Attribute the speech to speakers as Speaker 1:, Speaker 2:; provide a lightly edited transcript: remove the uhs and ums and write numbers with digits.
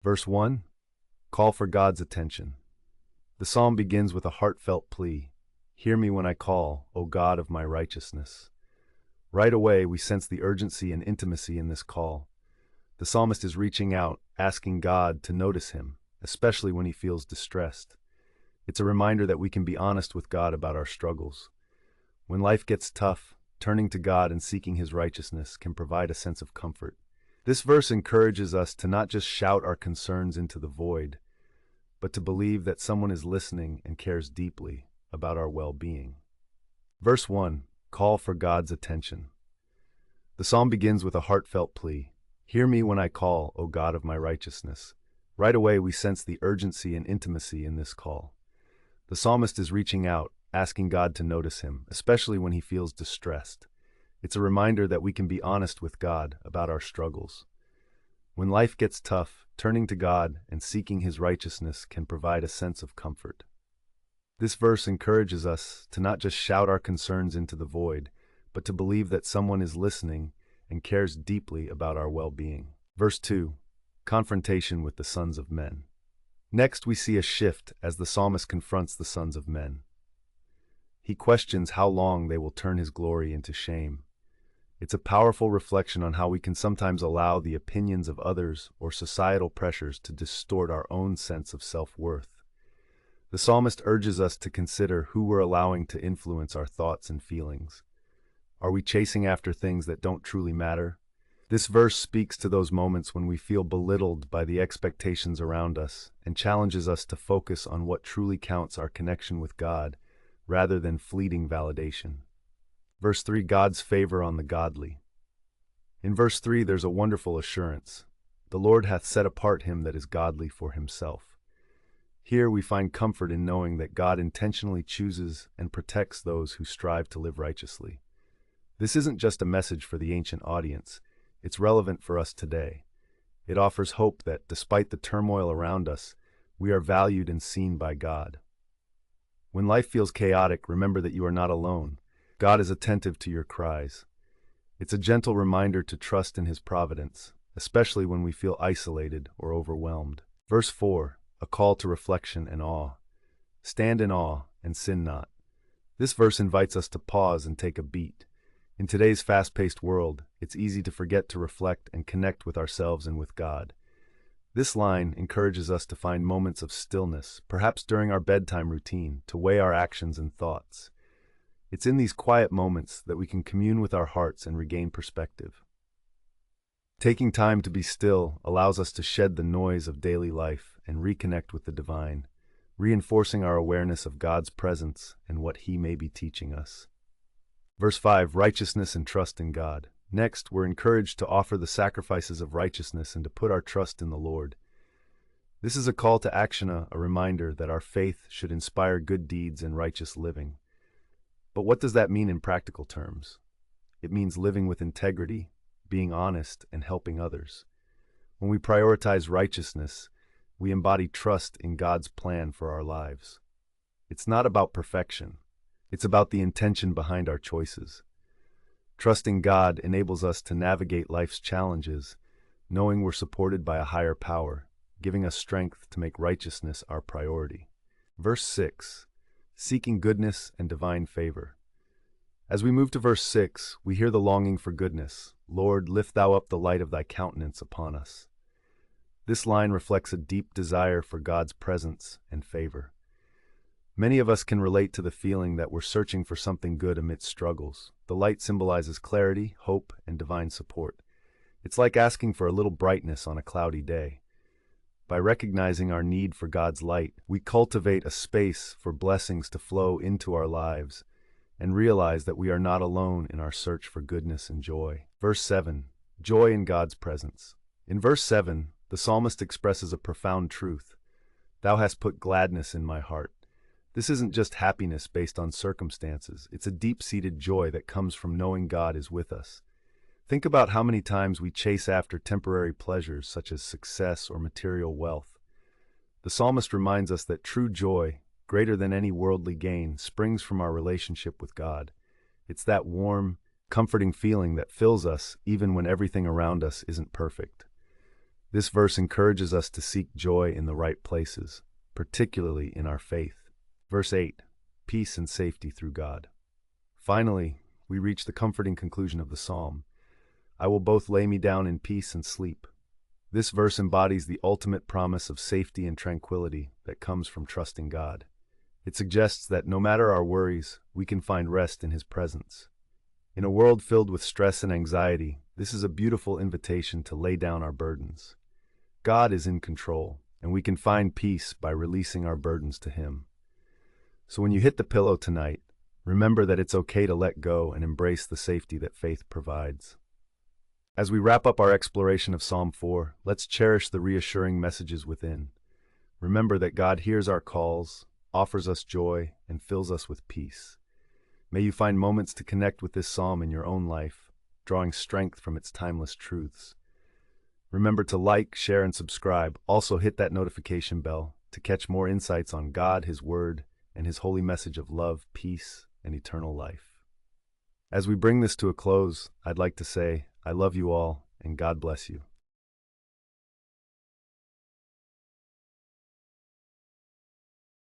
Speaker 1: Verse 1, call for God's attention. The psalm begins with a heartfelt plea. Hear me when I call, O God of my righteousness. Right away, we sense the urgency and intimacy in this call. The psalmist is reaching out, asking God to notice him, especially when he feels distressed. It's a reminder that we can be honest with God about our struggles. When life gets tough, turning to God and seeking His righteousness can provide a sense of comfort. This verse encourages us to not just shout our concerns into the void, but to believe that someone is listening and cares deeply about our well-being. Verse 1, call for God's attention. The psalm begins with a heartfelt plea. Hear me when I call, O God of my righteousness. Right away, we sense the urgency and intimacy in this call. The psalmist is reaching out, asking God to notice him, especially when he feels distressed. It's a reminder that we can be honest with God about our struggles. When life gets tough, turning to God and seeking His righteousness can provide a sense of comfort. This verse encourages us to not just shout our concerns into the void, but to believe that someone is listening and cares deeply about our well-being. Verse 2, confrontation with the sons of men. Next, we see a shift as the psalmist confronts the sons of men. He questions how long they will turn His glory into shame. It's a powerful reflection on how we can sometimes allow the opinions of others or societal pressures to distort our own sense of self-worth. The psalmist urges us to consider who we're allowing to influence our thoughts and feelings. Are we chasing after things that don't truly matter? This verse speaks to those moments when we feel belittled by the expectations around us and challenges us to focus on what truly counts: our connection with God, rather than fleeting validation. Verse 3, God's favor on the godly. In verse 3, there's a wonderful assurance. The Lord hath set apart him that is godly for Himself. Here we find comfort in knowing that God intentionally chooses and protects those who strive to live righteously. This isn't just a message for the ancient audience. It's relevant for us today. It offers hope that, despite the turmoil around us, we are valued and seen by God. When life feels chaotic, remember that you are not alone. God is attentive to your cries. It's a gentle reminder to trust in His providence, especially when we feel isolated or overwhelmed. Verse 4, a call to reflection and awe. Stand in awe and sin not. This verse invites us to pause and take a beat. In today's fast-paced world, it's easy to forget to reflect and connect with ourselves and with God. This line encourages us to find moments of stillness, perhaps during our bedtime routine, to weigh our actions and thoughts. It's in these quiet moments that we can commune with our hearts and regain perspective. Taking time to be still allows us to shed the noise of daily life and reconnect with the divine, reinforcing our awareness of God's presence and what He may be teaching us. Verse 5, righteousness and trust in God. Next, we're encouraged to offer the sacrifices of righteousness and to put our trust in the Lord. This is a call to action, a reminder that our faith should inspire good deeds and righteous living. But what does that mean in practical terms? It means living with integrity, being honest, and helping others. When we prioritize righteousness, we embody trust in God's plan for our lives. It's not about perfection. It's about the intention behind our choices. Trusting God enables us to navigate life's challenges, knowing we're supported by a higher power, giving us strength to make righteousness our priority. Verse 6, seeking goodness and divine favor. As we move to verse 6, we hear the longing for goodness. Lord, lift Thou up the light of Thy countenance upon us. This line reflects a deep desire for God's presence and favor. Many of us can relate to the feeling that we're searching for something good amidst struggles. The light symbolizes clarity, hope, and divine support. It's like asking for a little brightness on a cloudy day. By recognizing our need for God's light, we cultivate a space for blessings to flow into our lives and realize that we are not alone in our search for goodness and joy. Verse 7, joy in God's presence. In verse 7, the psalmist expresses a profound truth. Thou hast put gladness in my heart. This isn't just happiness based on circumstances. It's a deep-seated joy that comes from knowing God is with us. Think about how many times we chase after temporary pleasures such as success or material wealth. The psalmist reminds us that true joy, greater than any worldly gain, springs from our relationship with God. It's that warm, comforting feeling that fills us even when everything around us isn't perfect. This verse encourages us to seek joy in the right places, particularly in our faith. Verse 8, peace and safety through God. Finally, we reach the comforting conclusion of the psalm. I will both lay me down in peace and sleep. This verse embodies the ultimate promise of safety and tranquility that comes from trusting God. It suggests that no matter our worries, we can find rest in His presence. In a world filled with stress and anxiety, this is a beautiful invitation to lay down our burdens. God is in control, and we can find peace by releasing our burdens to Him. So when you hit the pillow tonight, remember that it's okay to let go and embrace the safety that faith provides. As we wrap up our exploration of Psalm 4, let's cherish the reassuring messages within. Remember that God hears our calls, offers us joy, and fills us with peace. May you find moments to connect with this psalm in your own life, drawing strength from its timeless truths. Remember to like, share, and subscribe. Also hit that notification bell to catch more insights on God, His Word, and His holy message of love, peace, and eternal life. As we bring this to a close, I'd like to say, I love you all, and God bless you.